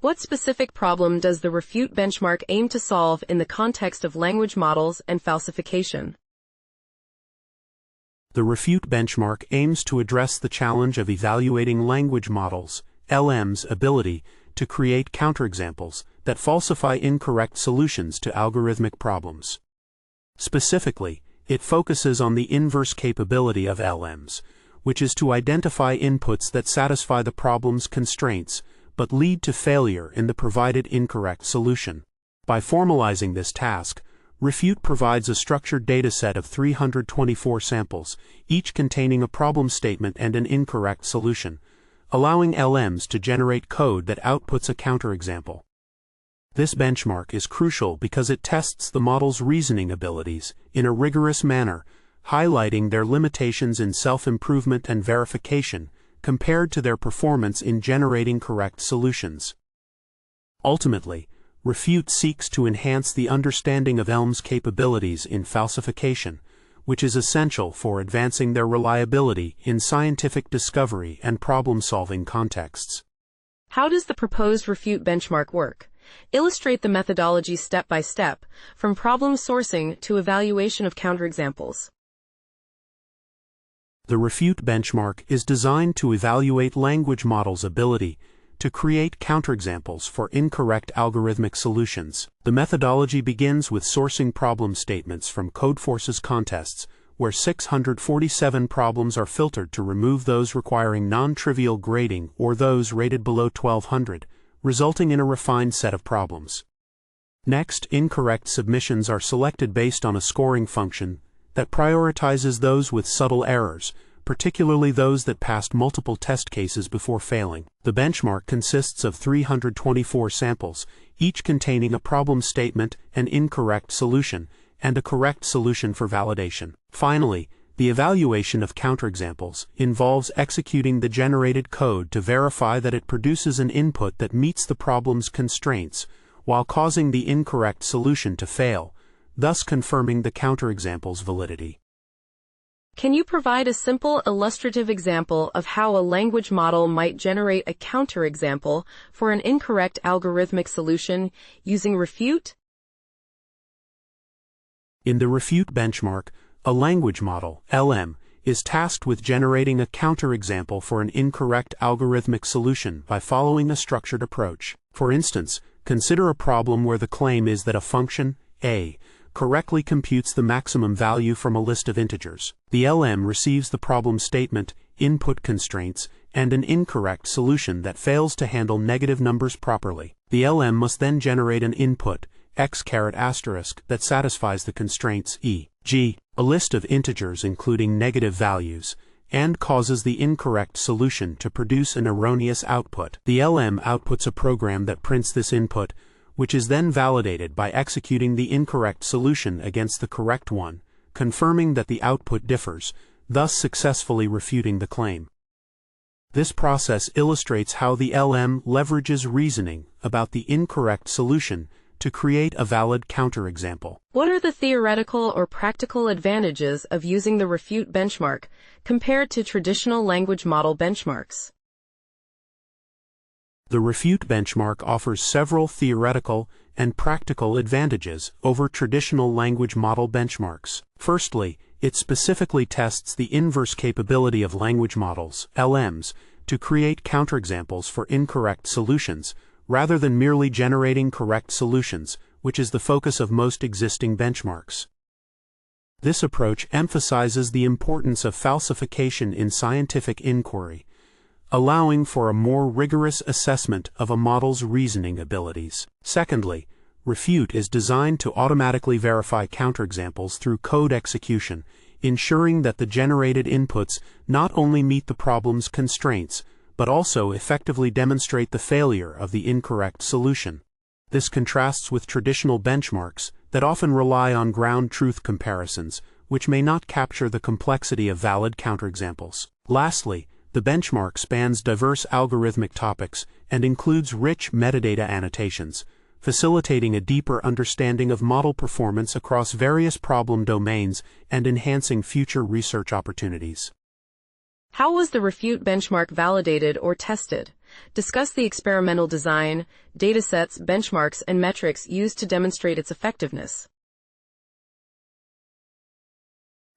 What specific problem does the refute benchmark aim to solve in the context of language models and falsification? The refute benchmark aims to address the challenge of evaluating language models, LM's ability to create counterexamples that falsify incorrect solutions to algorithmic problems. Specifically, it focuses on the inverse capability of LMs, which is to identify inputs that satisfy the problem's constraints but lead to failure in the provided incorrect solution. By formalizing this task, refute provides a structured dataset of 324 samples, each containing a problem statement and an incorrect solution, allowing LMs to generate code that outputs a counterexample. This benchmark is crucial because it tests the model's reasoning abilities in a rigorous manner, highlighting their limitations in self-improvement and verification compared to their performance in generating correct solutions. Ultimately, refute seeks to enhance the understanding of LM's capabilities in falsification, which is essential for advancing their reliability in scientific discovery and problem-solving contexts. How does the proposed refute benchmark work? Illustrate the methodology step by step, from problem sourcing to evaluation of counterexamples. The refute benchmark is designed to evaluate language models' ability to create counterexamples for incorrect algorithmic solutions. The methodology begins with sourcing problem statements from Codeforce's contests, where 647 problems are filtered to remove those requiring non-trivial grading or those rated below 1200, resulting in a refined set of problems. Next, incorrect submissions are selected based on a scoring function that prioritizes those with subtle errors, particularly those that passed multiple test cases before failing. The benchmark consists of 324 samples, each containing a problem statement, an incorrect solution, and a correct solution for validation. Finally, the evaluation of counterexamples involves executing the generated code to verify that it produces an input that meets the problem's constraints, while causing the incorrect solution to fail, thus confirming the counterexample's validity. Can you provide a simple illustrative example of how a language model might generate a counterexample for an incorrect algorithmic solution using refute? In the refute benchmark, a language model, LM, is tasked with generating a counterexample for an incorrect algorithmic solution by following a structured approach. For instance, consider a problem where the claim is that a function, a, correctly computes the maximum value from a list of integers. The LM receives the problem statement, input constraints, and an incorrect solution that fails to handle negative numbers properly. The LM must then generate an input, x***, that satisfies the constraints e.g., a list of integers including negative values, and causes the incorrect solution to produce an erroneous output. The LM outputs a program that prints this input, which is then validated by executing the incorrect solution against the correct one, confirming that the output differs, thus successfully refuting the claim. This process illustrates how the LM leverages reasoning about the incorrect solution to create a valid counterexample. What are the theoretical or practical advantages of using the refute benchmark compared to traditional language model benchmarks? The refute benchmark offers several theoretical and practical advantages over traditional language model benchmarks. Firstly, it specifically tests the inverse capability of language models, LMs, to create counterexamples for incorrect solutions, rather than merely generating correct solutions, which is the focus of most existing benchmarks. This approach emphasizes the importance of falsification in scientific inquiry, allowing for a more rigorous assessment of a model's reasoning abilities. Secondly, refute is designed to automatically verify counterexamples through code execution, ensuring that the generated inputs not only meet the problem's constraints, but also effectively demonstrate the failure of the incorrect solution. This contrasts with traditional benchmarks that often rely on ground truth comparisons, which may not capture the complexity of valid counterexamples. Lastly, the benchmark spans diverse algorithmic topics and includes rich metadata annotations, facilitating a deeper understanding of model performance across various problem domains and enhancing future research opportunities. How was the refute benchmark validated or tested? Discuss the experimental design, datasets, benchmarks, and metrics used to demonstrate its effectiveness.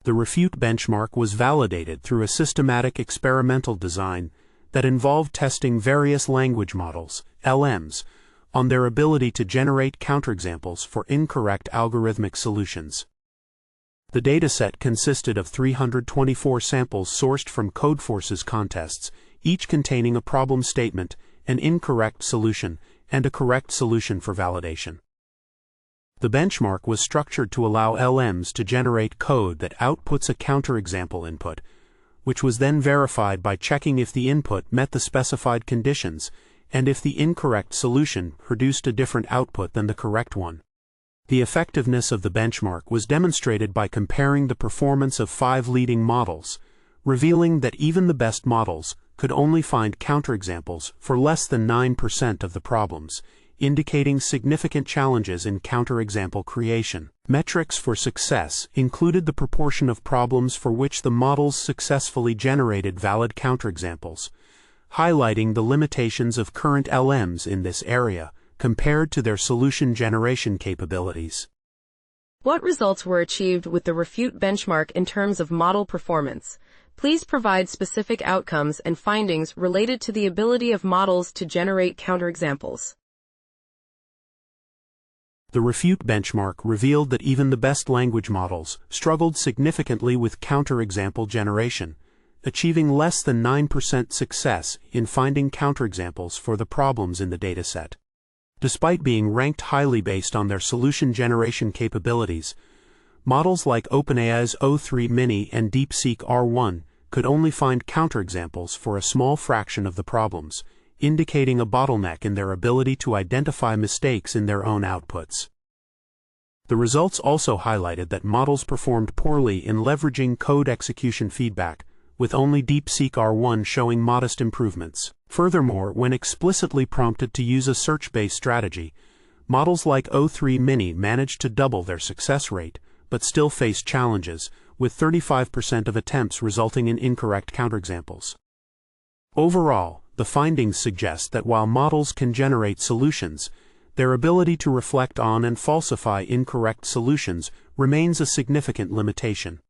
The refute benchmark was validated through a systematic experimental design that involved testing various language models, LMs, on their ability to generate counterexamples for incorrect algorithmic solutions. The dataset consisted of 324 samples sourced from Codeforce's contests, each containing a problem statement, an incorrect solution, and a correct solution for validation. The benchmark was structured to allow LMs to generate code that outputs a counterexample input, which was then verified by checking if the input met the specified conditions and if the incorrect solution produced a different output than the correct one. The effectiveness of the benchmark was demonstrated by comparing the performance of 5 leading models, revealing that even the best models could only find counterexamples for less than 9% of the problems, indicating significant challenges in counterexample creation. Metrics for success included the proportion of problems for which the models successfully generated valid counterexamples, highlighting the limitations of current LMs in this area compared to their solution generation capabilities. What results were achieved with the refute benchmark in terms of model performance? Please provide specific outcomes and findings related to the ability of models to generate counterexamples. The refute benchmark revealed that even the best language models struggled significantly with counterexample generation, achieving less than 9% success in finding counterexamples for the problems in the dataset. Despite being ranked highly based on their solution generation capabilities, models like OpenAI's O3 Mini and DeepSeek R1 could only find counterexamples for a small fraction of the problems, indicating a bottleneck in their ability to identify mistakes in their own outputs. The results also highlighted that models performed poorly in leveraging code execution feedback, with only DeepSeek R1 showing modest improvements. Furthermore, when explicitly prompted to use a search-based strategy, models like O3 Mini managed to double their success rate, but still faced challenges, with 35% of attempts resulting in incorrect counterexamples. Overall, the findings suggest that while models can generate solutions, their ability to reflect on and falsify incorrect solutions remains a significant limitation.